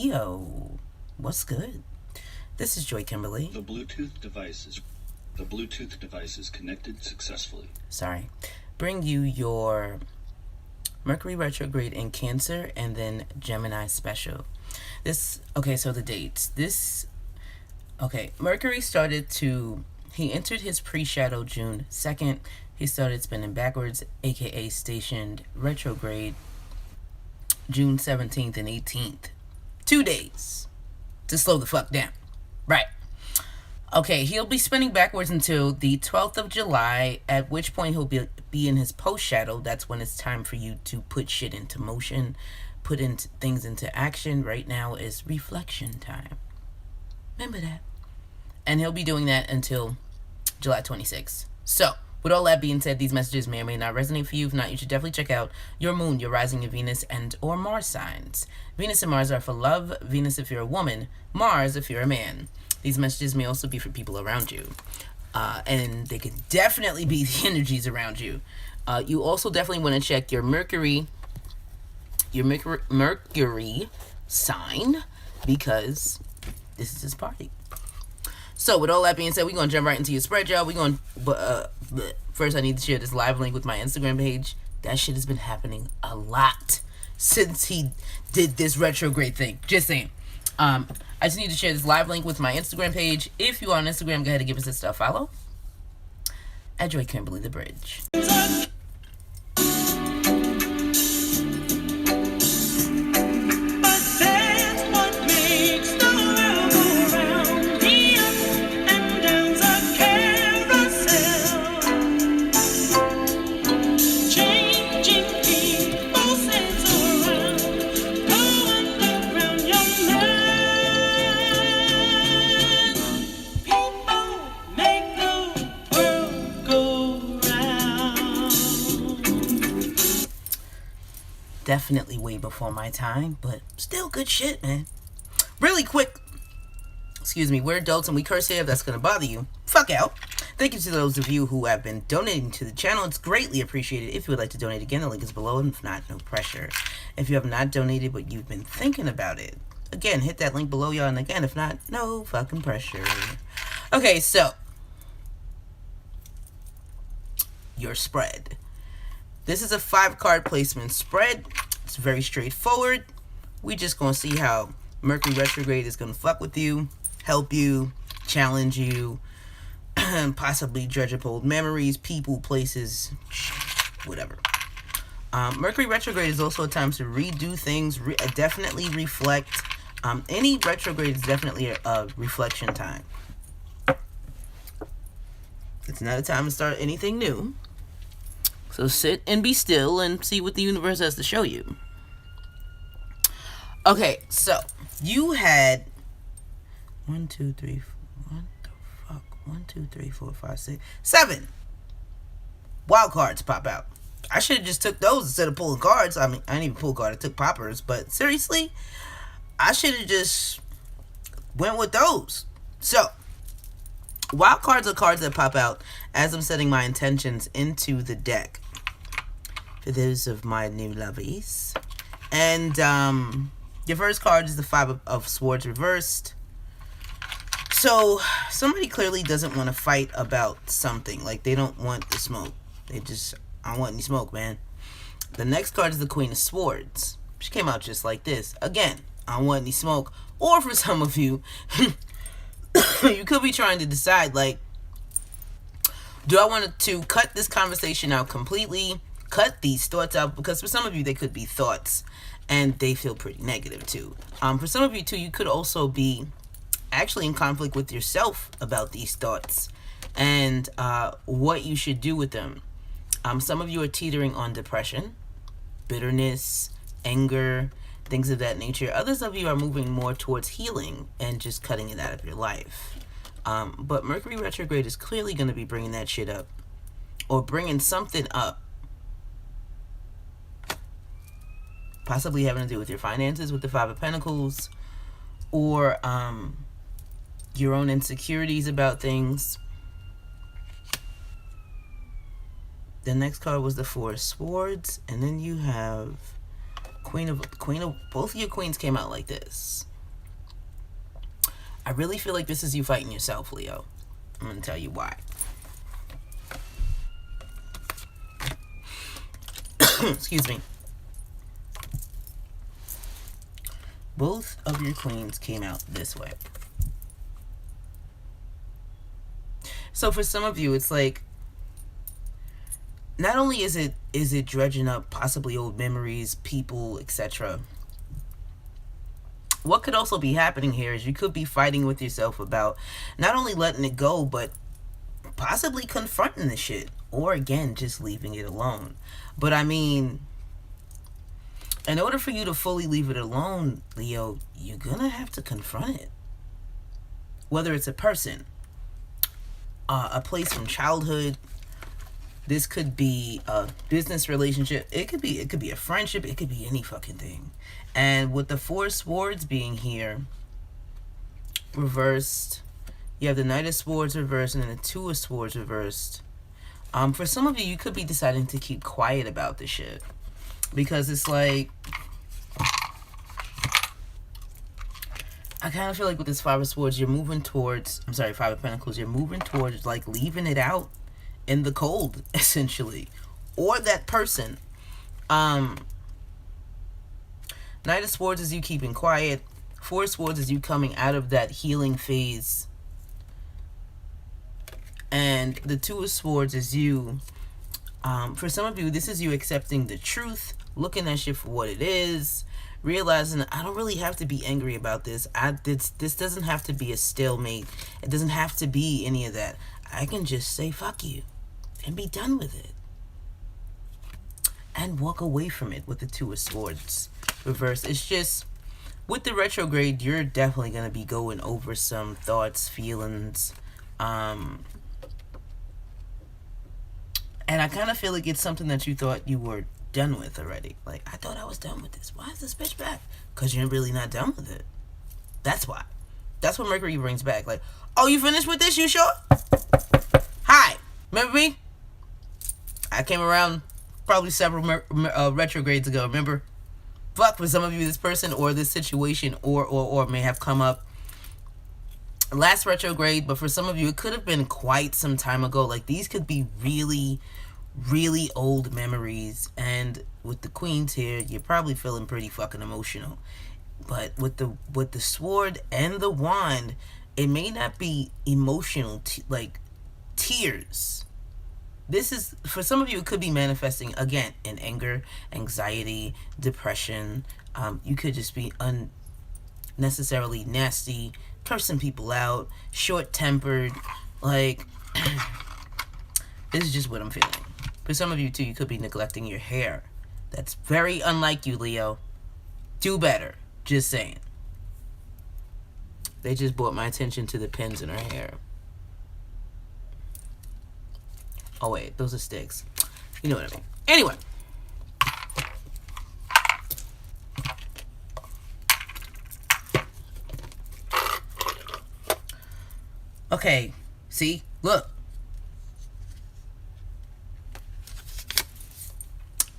Yo, what's good? This is Joy Kimberly. The Bluetooth device is connected successfully. Sorry. Bring you your Mercury retrograde in Cancer and then Gemini special. So the dates. Mercury he entered his pre-shadow June 2nd. He started spinning backwards, aka stationed retrograde June 17th and 18th. 2 days to slow the fuck down. Right. Okay, he'll be spinning backwards until the 12th of July, at which point he'll be in his post-shadow. That's when it's time for you to put shit into motion, put things into action. Right now is reflection time. Remember that. And he'll be doing that until July 26th. So, with all that being said, these messages may or may not resonate for you. If not, you should definitely check out your moon, your rising, your Venus, and or Mars signs. Venus and Mars are for love. Venus if you're a woman. Mars if you're a man. These messages may also be for people around you. And they could definitely be the energies around you. You also definitely want to check your Mercury sign, because this is his party. So, with all that being said, we're going to jump right into your spread, y'all. First, I need to share this live link with my Instagram page. That shit has been happening a lot since he did this retrograde thing. Just saying. I just need to share this live link with my Instagram page. If you are on Instagram, go ahead and give us a follow at JoyKimberlyTheBridge. Definitely way before my time, but still good shit, man. Really quick, we're adults and we curse here. If that's gonna bother you, fuck out. Thank you to those of you who have been donating to the channel. It's greatly appreciated. If you would like to donate again, the link is below, and if not, no pressure. If you have not donated but you've been thinking about it, again, hit that link below, y'all, and again, if not, no fucking pressure. Okay, so your spread. This is a 5-card placement spread. It's very straightforward. We just gonna see how Mercury retrograde is gonna fuck with you, help you, challenge you, possibly dredge up old memories, people, places, whatever. Mercury retrograde is also a time to redo things, definitely reflect. Any retrograde is definitely a reflection time. It's not a time to start anything new. So sit and be still and see what the universe has to show you. Okay, so you had 1, 2, 3, 4, 5, 6, 7 wild cards pop out. I should have just took those instead of pulling cards. I mean, I didn't even pull a card. I took poppers. But seriously, I should have just went with those. So, wild cards are cards that pop out as I'm setting my intentions into the deck. For those of my new lovies. And your first card is the 5 of Swords reversed. So somebody clearly doesn't want to fight about something. Like, they don't want the smoke. They just, I don't want any smoke, man. The next card is the Queen of Swords. She came out just like this. Again, I don't want any smoke. Or for some of you, you could be trying to decide, like, do I want to cut this conversation out completely? Cut these thoughts out, because for some of you they could be thoughts and they feel pretty negative too. For some of you too, you could also be actually in conflict with yourself about these thoughts and what you should do with them. Some of you are teetering on depression, bitterness, anger, things of that nature. Others of you are moving more towards healing and just cutting it out of your life. But Mercury retrograde is clearly going to be bringing that shit up, or bringing something up. Possibly having to do with your finances with the 5 of Pentacles, or your own insecurities about things. The next card was the 4 of Swords, and then you have Queen of both of your queens came out like this. I really feel like this is you fighting yourself, Leo. I'm going to tell you why. Excuse me. Both of your queens came out this way. So for some of you, it's like, not only is it dredging up possibly old memories, people, etc. What could also be happening here is you could be fighting with yourself about not only letting it go, but possibly confronting the shit. Or again, just leaving it alone. But I mean, in order for you to fully leave it alone, Leo, you're gonna have to confront it. Whether it's a person, a place from childhood, this could be a business relationship, it could be a friendship, it could be any fucking thing. And with the Four of Swords being here, reversed, you have the Knight of Swords reversed and then the Two of Swords reversed. For some of you, you could be deciding to keep quiet about this shit. Because it's like, I kind of feel like with this Five of Swords, you're moving towards, Five of Pentacles, you're moving towards like leaving it out in the cold, essentially. Or that person. Knight of Swords is you keeping quiet. Four of Swords is you coming out of that healing phase. And the Two of Swords is you, for some of you, this is you accepting the truth, looking at shit for what it is, realizing I don't really have to be angry about this. This doesn't have to be a stalemate. It doesn't have to be any of that. I can just say fuck you and be done with it. And walk away from it with the Two of Swords reverse. It's just, with the retrograde, you're definitely going to be going over some thoughts, feelings, and I kind of feel like it's something that you thought you were done with already. Like, I thought I was done with this. Why is this bitch back? Because you're really not done with it. That's why. That's what Mercury brings back. Like, oh, you finished with this? You sure? Hi. Remember me? I came around probably several retrogrades ago. Remember? Fuck, for some of you, this person or this situation or may have come up last retrograde, but for some of you, it could have been quite some time ago. Like, these could be really, really old memories. And with the queens here, you're probably feeling pretty fucking emotional. But with the sword and the wand, it may not be emotional, like tears. This is, for some of you, it could be manifesting, again, in anger, anxiety, depression. You could just be unnecessarily nasty, cursing people out, short-tempered. Like, this is just what I'm feeling. For some of you, too, you could be neglecting your hair. That's very unlike you, Leo. Do better. Just saying. They just brought my attention to the pins in her hair. Oh, wait. Those are sticks. You know what I mean. Anyway. Okay. See? Look.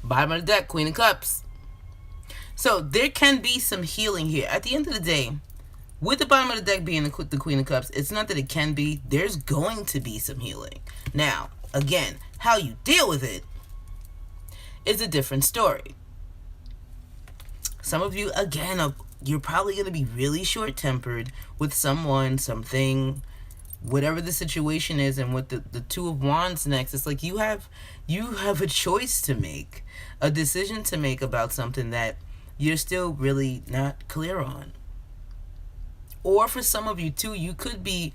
Bottom of the deck, Queen of Cups. So, there can be some healing here. At the end of the day, with the bottom of the deck being the Queen of Cups, it's not that it can be. There's going to be some healing. Now, again, how you deal with it is a different story. Some of you, again, you're probably going to be really short-tempered with someone, something, whatever the situation is. And with the Two of Wands next, it's like you have a choice to make, a decision to make about something that you're still really not clear on. Or for some of you too, you could be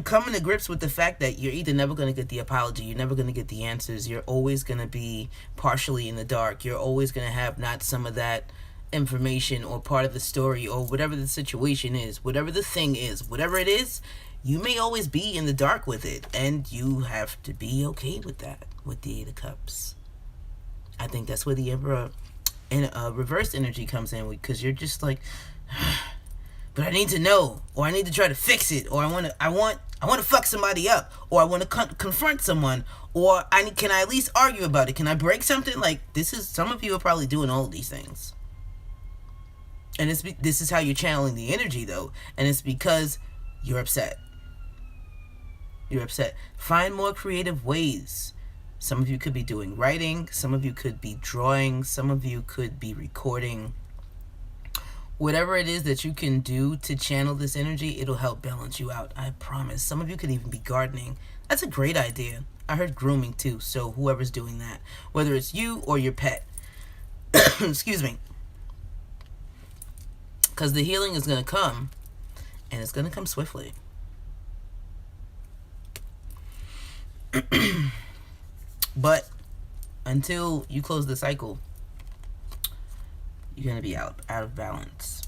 coming to grips with the fact that you're either never going to get the apology, you're never going to get the answers, you're always going to be partially in the dark, you're always going to have not some of that information or part of the story or whatever the situation is, whatever the thing is, whatever it is, you may always be in the dark with it, and you have to be okay with that, with the Eight of Cups. I think that's where the Emperor and reverse energy comes in, because you're just like, but I need to know, or I need to try to fix it, or I want to fuck somebody up, or I want to confront someone, or can I at least argue about it? Can I break something? Like, this is, some of you are probably doing all of these things. And this is how you're channeling the energy, though. And it's because you're upset. You're upset. Find more creative ways. Some of you could be doing writing. Some of you could be drawing. Some of you could be recording. Whatever it is that you can do to channel this energy, it'll help balance you out. I promise. Some of you could even be gardening. That's a great idea. I heard grooming too. So whoever's doing that, whether it's you or your pet. Excuse me. Because the healing is going to come. And it's going to come swiftly. But until you close the cycle, you're going to be out of balance.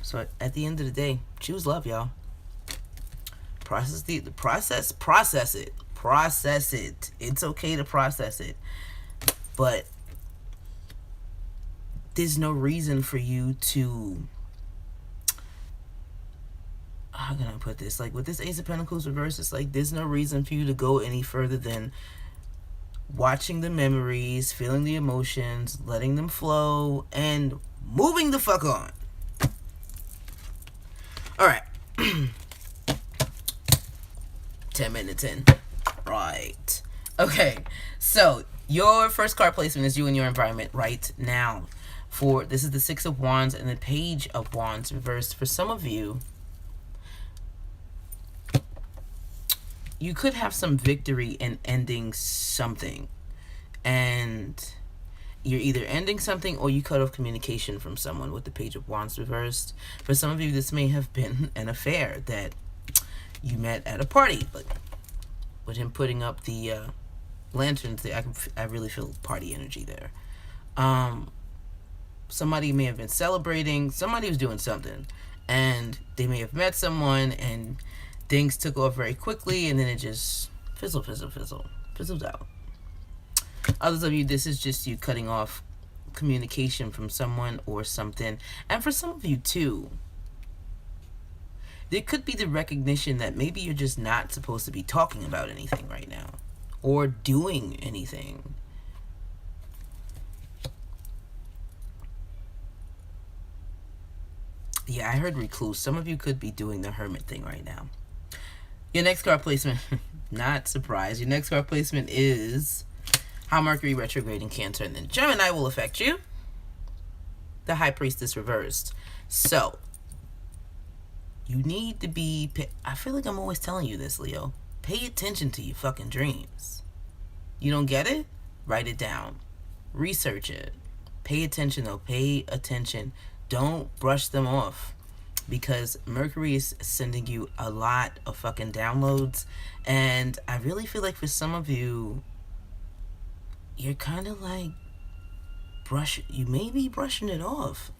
So at the end of the day, choose love, y'all. Process it. Process it. It's okay to process it. But there's no reason for you to, how can I put this? Like with this Ace of Pentacles reverse, it's like there's no reason for you to go any further than watching the memories, feeling the emotions, letting them flow, and moving the fuck on. Alright. 10 minutes in. Right. Okay. So, your first card placement is you and your environment right now. This is the Six of Wands and the Page of Wands reversed. For some of you, you could have some victory in ending something. And you're either ending something or you cut off communication from someone with the Page of Wands reversed. For some of you, this may have been an affair that you met at a party. But with him putting up the lanterns, I really feel party energy there. Somebody may have been celebrating. Somebody was doing something. And they may have met someone and things took off very quickly. And then it just fizzled out. Others of you, this is just you cutting off communication from someone or something. And for some of you too, there could be the recognition that maybe you're just not supposed to be talking about anything right now or doing anything. Yeah, I heard recluse. Some of you could be doing the hermit thing right now. Your next card placement, not surprised. Your next card placement is how Mercury retrograde in Cancer and then Gemini will affect you. The High Priestess reversed. So, you need to be, I feel like I'm always telling you this, Leo. Pay attention to your fucking dreams. You don't get it? Write it down. Research it. Pay attention though. Pay attention. Don't brush them off. Because Mercury is sending you a lot of fucking downloads. And I really feel like for some of you, you're kind of like you may be brushing it off.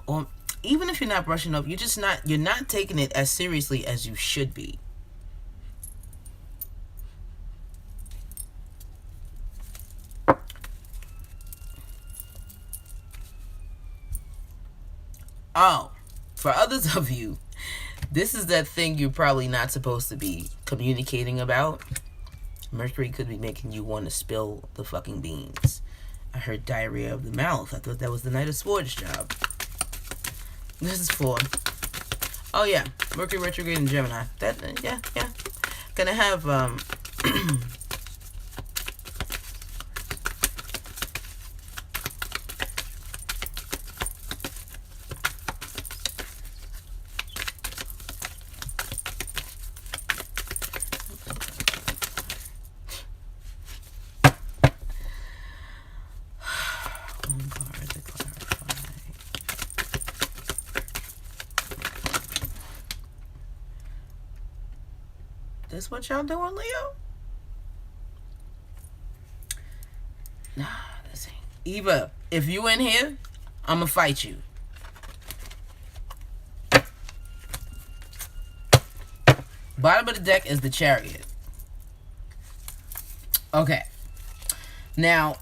Or even if you're not brushing up, you're not taking it as seriously as you should be. Oh, for others of you, this is that thing you're probably not supposed to be communicating about. Mercury could be making you want to spill the fucking beans. I heard diarrhea of the mouth. I thought that was the Knight of Swords job. This is for, oh yeah, Mercury retrograde in Gemini. Yeah. Gonna have, this what y'all doing, Leo? Nah, this ain't. Eva, if you in here, I'ma fight you. Bottom of the deck is the Chariot. Okay. Now,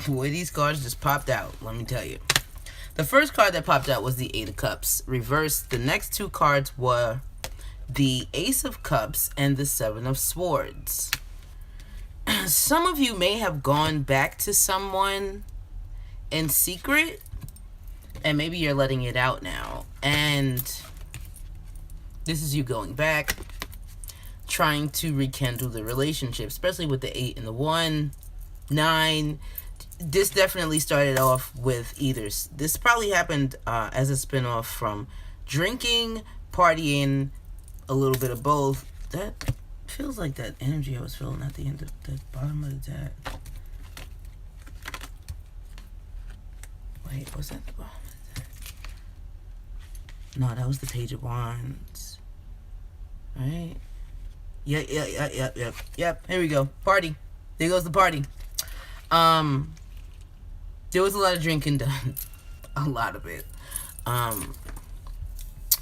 the way these cards just popped out, let me tell you. The first card that popped out was the Eight of Cups. Reversed, the next two cards were the Ace of Cups and the Seven of Swords. Some of you may have gone back to someone in secret, and maybe you're letting it out now. And this is you going back, trying to rekindle the relationship, especially with the 8 and the 1, 9. This definitely started off with either. This probably happened as a spinoff from drinking, partying, a little bit of both. That feels like that energy I was feeling at the end of the bottom of the deck. Wait, was that the bottom of the deck? No, that was the Page of Wands. Right? Yep. Here we go. Party. There goes the party. There was a lot of drinking done. A lot of it.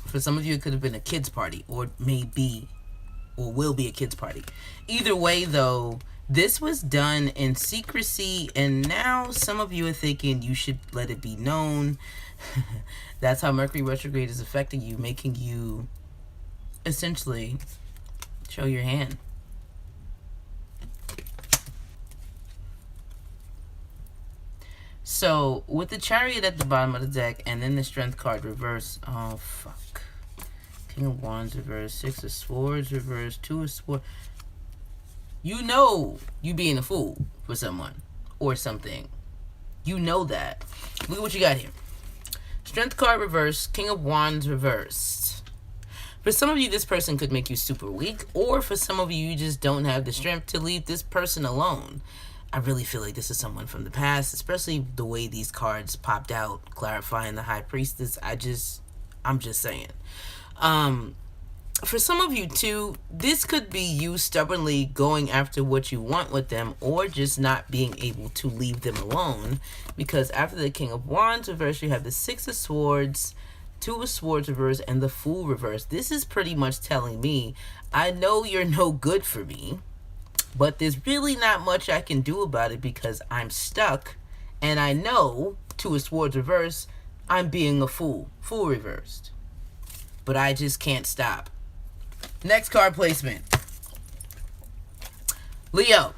For some of you, it could have been a kids' party, or maybe, or will be a kids' party. Either way, though, this was done in secrecy, and now some of you are thinking you should let it be known. That's how Mercury retrograde is affecting you, making you essentially show your hand. So, with the Chariot at the bottom of the deck, and then the Strength card reverse. Oh, fuck. King of Wands reverse, 6 of Swords reverse, 2 of Swords. You know you being a fool for someone or something. You know that. Look at what you got here. Strength card reverse, King of Wands reversed. For some of you, this person could make you super weak, or for some of you, you just don't have the strength to leave this person alone. I really feel like this is someone from the past, especially the way these cards popped out, clarifying the High Priestess. I'm just saying. For some of you too, this could be you stubbornly going after what you want with them, or just not being able to leave them alone. Because after the King of Wands reverse, you have the 6 of Swords, 2 of Swords reverse, and the Fool reverse. This is pretty much telling me, I know you're no good for me, but there's really not much I can do about it because I'm stuck. And I know, 2 of Swords reverse, I'm being a fool. Fool reversed. But I just can't stop. Next card placement. Leo.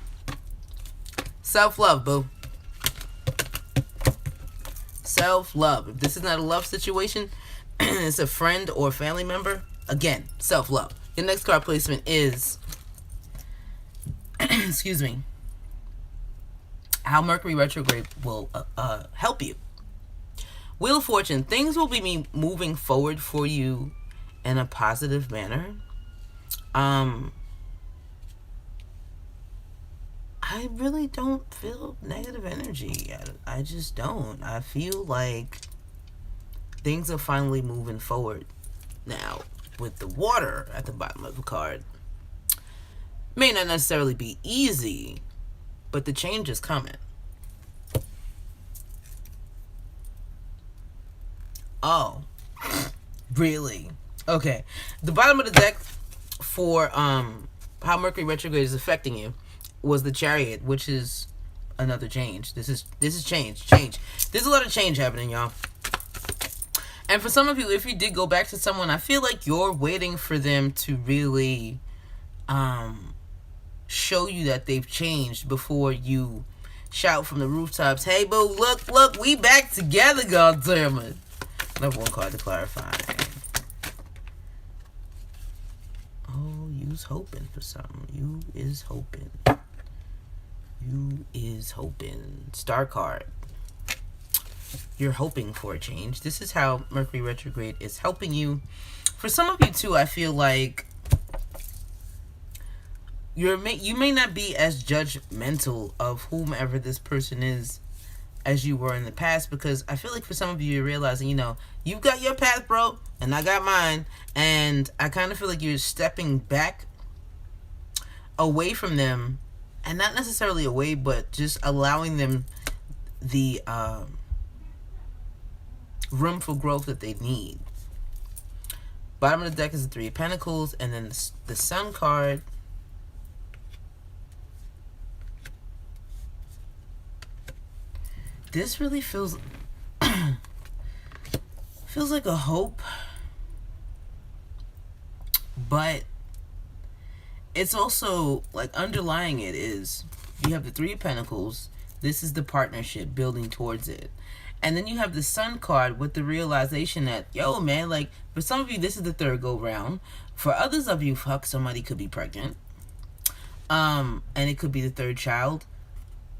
Self-love, boo. Self-love. If this is not a love situation, it's a friend or family member, again, self-love. Your next card placement is excuse me, how Mercury retrograde will help you. Wheel of Fortune. Things will be moving forward for you in a positive manner. I really don't feel negative energy. I just don't. I feel like things are finally moving forward now with the water at the bottom of the card. May not necessarily be easy, but the change is coming. Oh, really? Okay. The bottom of the deck for how Mercury retrograde is affecting you was the Chariot, which is another change. This is change. There's a lot of change happening, y'all. And for some of you, if you did go back to someone, I feel like you're waiting for them to really show you that they've changed before you shout from the rooftops, "Hey, boo, look, we back together, goddammit." Another one card to clarify. Oh, you's hoping for something. You is hoping. Star card. You're hoping for a change. This is how Mercury retrograde is helping you. For some of you too, I feel like you may not be as judgmental of whomever this person is as you were in the past, because I feel like for some of you, you're realizing, you've got your path, bro, and I got mine, and I kind of feel like you're stepping back away from them, and not necessarily away, but just allowing them the room for growth that they need. Bottom of the deck is the 3 of Pentacles, and then the Sun card. This really feels like a hope, but it's also like underlying it is You have the Three of Pentacles. This is the partnership building towards it. And then you have the Sun card with the realization that, yo, man, like, for some of you, this is the third go round. For others of you, fuck, somebody could be pregnant. And it could be the third child.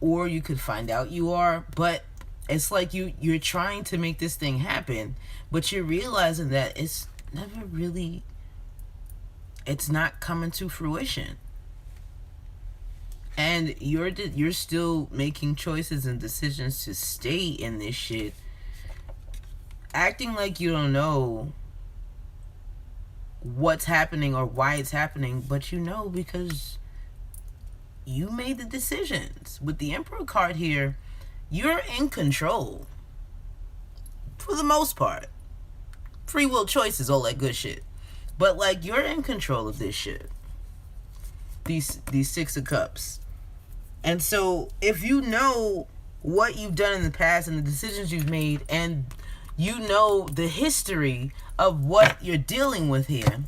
Or you could find out you are. But it's like you're trying to make this thing happen. But you're realizing that it's never really... It's not coming to fruition. And you're still making choices and decisions to stay in this shit, acting like you don't know what's happening or why it's happening, but you know because you made the decisions. With the Emperor card here, you're in control for the most part. Free will choices, all that good shit. But like, you're in control of this shit. These Six of Cups. And so, if you know what you've done in the past and the decisions you've made, and you know the history of what you're dealing with here,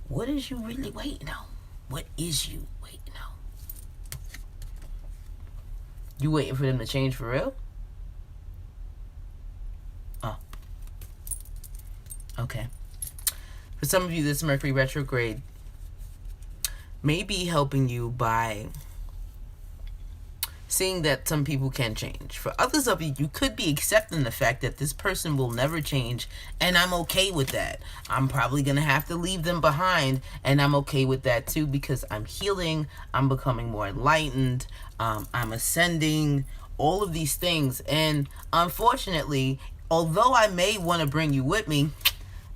what is you really waiting on? What is you waiting on? You waiting for them to change for real? Oh. Okay. For some of you, this Mercury retrograde may be helping you by seeing that some people can change. For others of you, you could be accepting the fact that this person will never change, and I'm okay with that. I'm probably going to have to leave them behind, and I'm okay with that too, because I'm healing, I'm becoming more enlightened, I'm ascending, all of these things. And unfortunately, although I may want to bring you with me,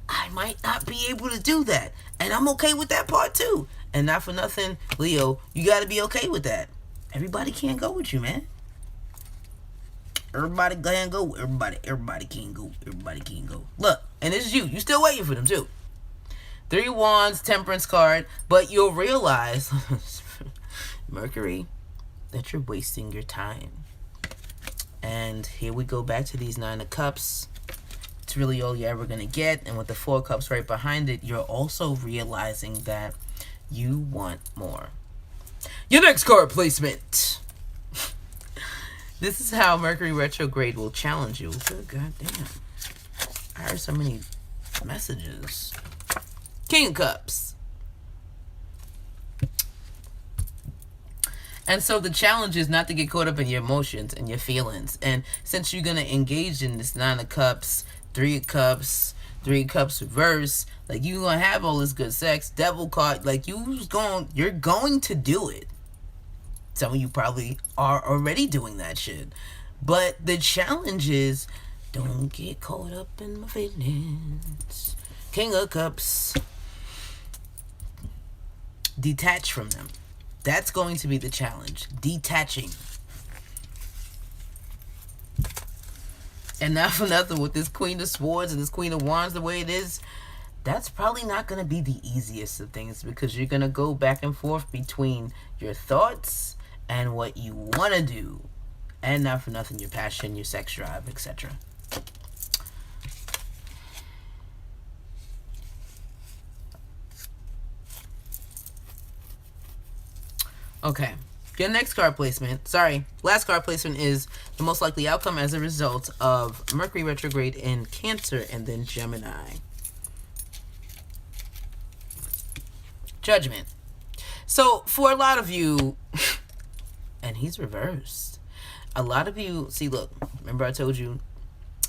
I might not be able to do that, and I'm okay with that part too. And not for nothing, Leo, you got to be okay with that. Everybody can't go with you, man. Everybody can go. Everybody can't go. Everybody can't go. Look, and this is you. You still waiting for them, too. Three of Wands, Temperance card. But you'll realize, Mercury, that you're wasting your time. And here we go back to these Nine of Cups. It's really all you're ever going to get. And with the Four of Cups right behind it, you're also realizing that you want more. Your next card placement. This is how Mercury retrograde will challenge you. Good goddamn. I heard so many messages. King of Cups. And so the challenge is not to get caught up in your emotions and your feelings. And since you're going to engage in this Nine of Cups, Three of Cups, Three of Cups reverse, like you're going to have all this good sex, Devil card, like you're going to do it. Some of you probably are already doing that shit. But the challenge is, don't get caught up in my feelings. King of Cups. Detach from them. That's going to be the challenge. Detaching. And not for nothing, with this Queen of Swords and this Queen of Wands the way it is, that's probably not going to be the easiest of things, because you're going to go back and forth between your thoughts and what you want to do. And not for nothing, your passion, your sex drive, etc. Okay. Your next card placement, last card placement is the most likely outcome as a result of Mercury retrograde in Cancer and then Gemini. Judgment. So for a lot of you, and he's reversed. A lot of you, see, look, remember I told you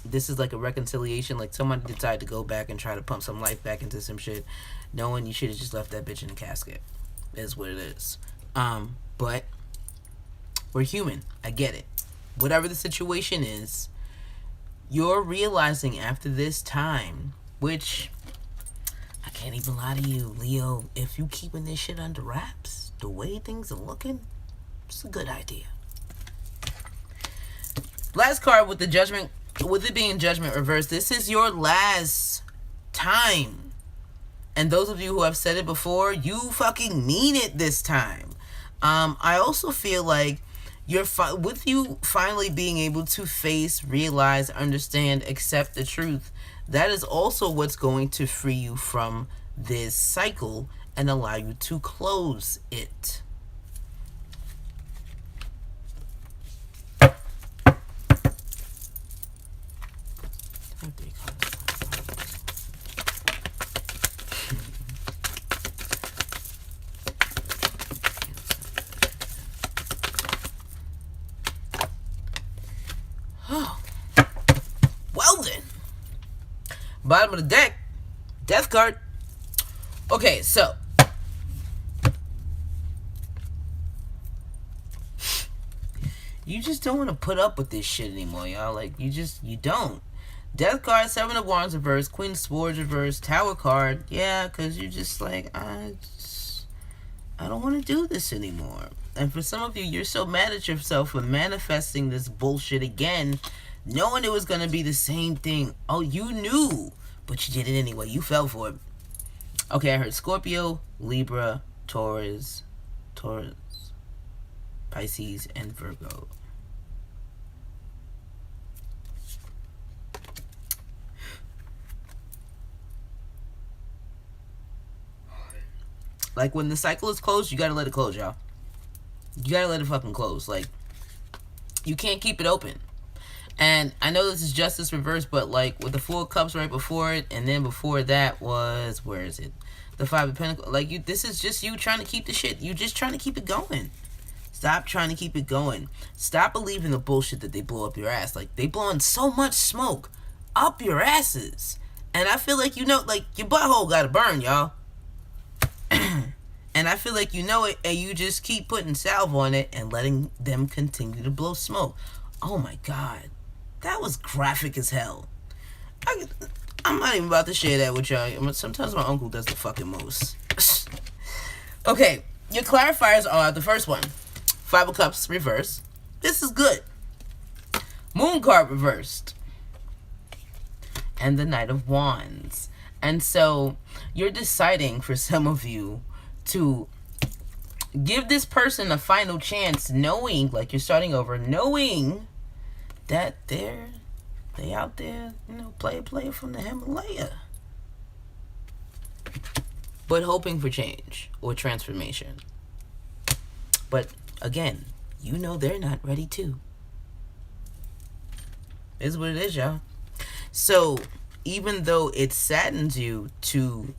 this is like a reconciliation, like somebody decided to go back and try to pump some life back into some shit, knowing you should have just left that bitch in a casket, is what it is. But we're human. I get it. Whatever the situation is, you're realizing after this time, which I can't even lie to you, Leo, if you keeping this shit under wraps, the way things are looking, it's a good idea. Last card with the Judgment, with it being Judgment reversed, this is your last time. And those of you who have said it before, you fucking mean it this time. I also feel like with you finally being able to face, realize, understand, accept the truth, that is also what's going to free you from this cycle and allow you to close it. have 3 cards. Oh. Well then. Bottom of the deck. Death card. Okay, so. You just don't want to put up with this shit anymore, y'all. Like, you don't. Death card, 7 of Wands reverse, Queen of Swords reverse, Tower card. Yeah, because you're just like, I don't want to do this anymore. And for some of you, you're so mad at yourself for manifesting this bullshit again, knowing it was going to be the same thing. Oh, you knew, but you did it anyway. You fell for it. Okay, I heard Scorpio, Libra, Taurus, Pisces, and Virgo. Like, when the cycle is closed, you gotta let it close, y'all. You gotta let it fucking close. Like, you can't keep it open. And I know this is Justice reversed, but like with the 4 of Cups right before it, and then before that was, where is it? The 5 of Pentacles. Like, this is just you trying to keep the shit. You're just trying to keep it going. Stop trying to keep it going. Stop believing the bullshit that they blow up your ass. Like, they blowing so much smoke up your asses. And I feel like, you know, like, your butthole gotta burn, y'all. And I feel like you know it, and you just keep putting salve on it and letting them continue to blow smoke. Oh my God. That was graphic as hell. I'm not even about to share that with y'all. Sometimes my uncle does the fucking most. Okay, your clarifiers are the first one. 5 of Cups reversed. This is good. Moon card reversed. And the Knight of Wands. And so you're deciding, for some of you, to give this person a final chance, knowing, like, you're starting over, knowing that they out there, you know, player from the Himalaya, but hoping for change or transformation. But again, you know they're not ready to. Is what it is, y'all. So even though it saddens you to,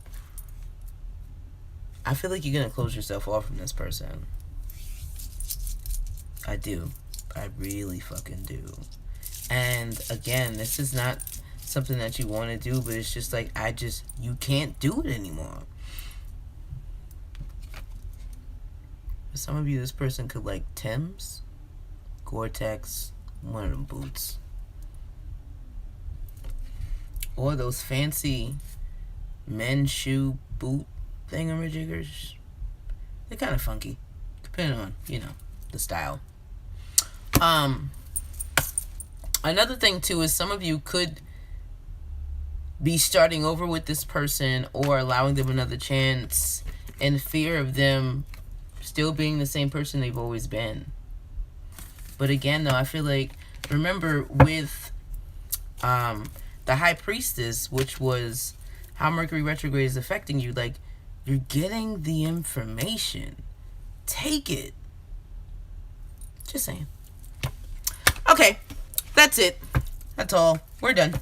I feel like you're gonna close yourself off from this person. I do. I really fucking do. And again, this is not something that you want to do, but it's just like, you can't do it anymore. For some of you, this person could like Tim's, Gore-Tex, one of them boots. Or those fancy men's shoe boot thingamajiggers. They're kind of funky, depending on, you know, the style. Another thing too is some of you could be starting over with this person or allowing them another chance in fear of them still being the same person they've always been. But again, though, I feel like, remember with the High Priestess, which was how Mercury retrograde is affecting you, like, you're getting the information. Take it. Just saying. Okay, that's it. That's all. We're done.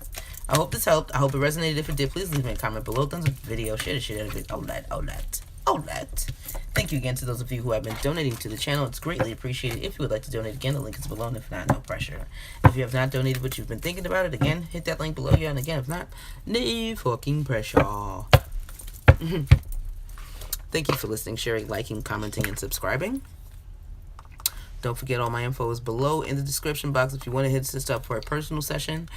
I hope this helped. I hope it resonated. If it did, please leave me a comment below. Thumbs up the video. Share the shit out of it. All that. Thank you again to those of you who have been donating to the channel. It's greatly appreciated. If you would like to donate again, the link is below. And if not, no pressure. If you have not donated but you've been thinking about it, again, hit that link below. Yeah, and again, if not, no fucking pressure. Thank you for listening, sharing, liking, commenting, and subscribing. Don't forget, all my info is below in the description box if you want to hit this up for a personal session.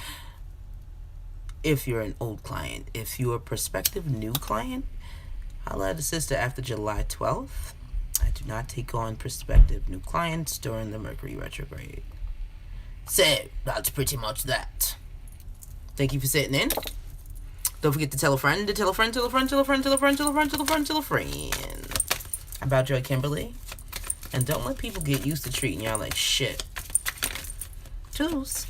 If you're an old client, if you're a prospective new client, holla at a sister after July 12th. I do not take on prospective new clients during the Mercury retrograde. So, that's pretty much that. Thank you for sitting in. Don't forget to tell a friend, tell a friend, tell a friend, tell a friend, tell a friend, tell a friend, tell a friend, tell a friend about Joy Kimberly. And don't let people get used to treating y'all like shit. Toodles.